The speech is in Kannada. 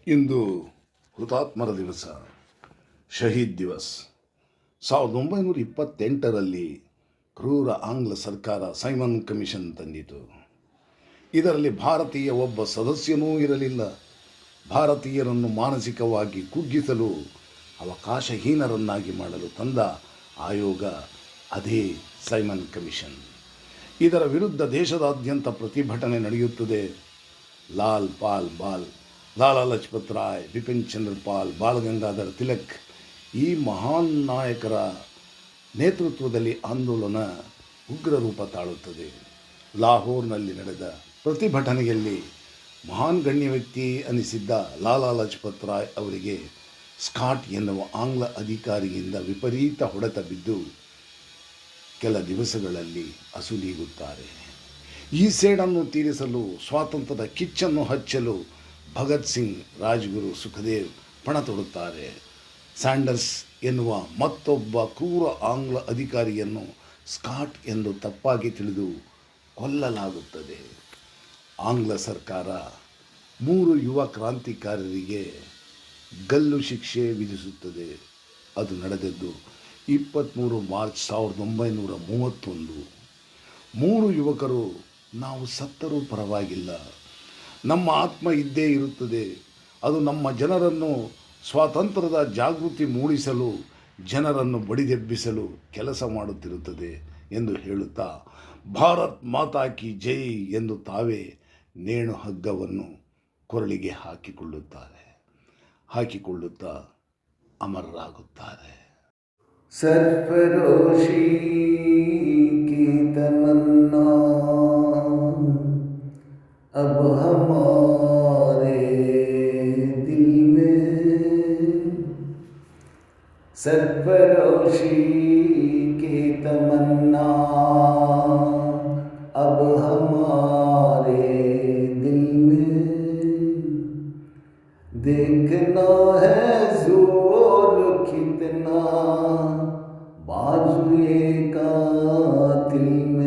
ಇಂದು ಹುತಾತ್ಮರ ದಿವಸ, ಶಹೀದ್ ದಿವಸ್. 1928ರಲ್ಲಿ ಕ್ರೂರ ಆಂಗ್ಲ ಸರ್ಕಾರ ಸೈಮನ್ ಕಮಿಷನ್ ತಂದಿತು. ಇದರಲ್ಲಿ ಭಾರತೀಯ ಒಬ್ಬ ಸದಸ್ಯನೂ ಇರಲಿಲ್ಲ. ಭಾರತೀಯರನ್ನು ಮಾನಸಿಕವಾಗಿ ಕುಗ್ಗಿಸಲು, ಅವಕಾಶಹೀನರನ್ನಾಗಿ ಮಾಡಲು ತಂದ ಆಯೋಗ ಅದೇ ಸೈಮನ್ ಕಮಿಷನ್. ಇದರ ವಿರುದ್ಧ ದೇಶದಾದ್ಯಂತ ಪ್ರತಿಭಟನೆ ನಡೆಯುತ್ತದೆ. ಲಾಲ್ ಪಾಲ್ ಬಾಲ್, ಲಾಲಾ ಲಜಪತ್ ರಾಯ್, ಬಿಪಿನ್ ಚಂದ್ರ ಪಾಲ್, ಬಾಲಗಂಗಾಧರ್ ತಿಲಕ್ ಈ ಮಹಾನ್ ನಾಯಕರ ನೇತೃತ್ವದಲ್ಲಿ ಆಂದೋಲನ ಉಗ್ರ ರೂಪ ತಾಳುತ್ತದೆ. ಲಾಹೋರ್ನಲ್ಲಿ ನಡೆದ ಪ್ರತಿಭಟನೆಯಲ್ಲಿ ಮಹಾನ್ ಗಣ್ಯ ವ್ಯಕ್ತಿ ಅನಿಸಿದ್ದ ಲಾಲಾ ಲಜಪತ್ ರಾಯ್ ಅವರಿಗೆ ಸ್ಕಾಟ್ ಎನ್ನುವ ಆಂಗ್ಲ ಅಧಿಕಾರಿಯಿಂದ ವಿಪರೀತ ಹೊಡೆತ ಬಿದ್ದು ಕೆಲ ದಿವಸಗಳಲ್ಲಿ ಅಸುನೀಗುತ್ತಾರೆ. ಈ ಸೇಡನ್ನು ತೀರಿಸಲು, ಸ್ವಾತಂತ್ರ್ಯದ ಕಿಚ್ಚನ್ನು ಹಚ್ಚಲು ಭಗತ್ ಸಿಂಗ್, ರಾಜ್ಗುರು, ಸುಖದೇವ್ ಪಣ ತೊಡುತ್ತಾರೆ. ಸ್ಯಾಂಡರ್ಸ್ ಎನ್ನುವ ಮತ್ತೊಬ್ಬ ಕ್ರೂರ ಆಂಗ್ಲ ಅಧಿಕಾರಿಯನ್ನು ಸ್ಕಾಟ್ ಎಂದು ತಪ್ಪಾಗಿ ತಿಳಿದು ಕೊಲ್ಲಲಾಗುತ್ತದೆ. ಆಂಗ್ಲ ಸರ್ಕಾರ 3 ಯುವ ಕ್ರಾಂತಿಕಾರರಿಗೆ ಗಲ್ಲು ಶಿಕ್ಷೆ ವಿಧಿಸುತ್ತದೆ. ಅದು ನಡೆದದ್ದು 23 ಮಾರ್ಚ್ 1931. 3 ಯುವಕರು, ನಾವು ಸತ್ತರೂ ಪರವಾಗಿಲ್ಲ, ನಮ್ಮ ಆತ್ಮ ಇದ್ದೇ ಇರುತ್ತದೆ, ಅದು ನಮ್ಮ ಜನರನ್ನು ಸ್ವಾತಂತ್ರ್ಯದ ಜಾಗೃತಿ ಮೂಡಿಸಲು, ಜನರನ್ನು ಬಡಿದೆಬ್ಬಿಸಲು ಕೆಲಸ ಮಾಡುತ್ತಿರುತ್ತದೆ ಎಂದು ಹೇಳುತ್ತಾ ಭಾರತ್ ಮಾತಾ ಕಿ ಜೈ ಎಂದು ತಾವೇ ನೇಣು ಹಗ್ಗವನ್ನು ಕೊರಳಿಗೆ ಹಾಕಿಕೊಳ್ಳುತ್ತಾ ಅಮರರಾಗುತ್ತಾರೆ. ಸರ್ಫರೋಶಿ ಕಿ ತಮನ್ನಾ अब हमारे दिल में, सरफरोशी की तमन्ना अब हमारे दिल में, देखना है जोर कितना बाजुए कातिल में.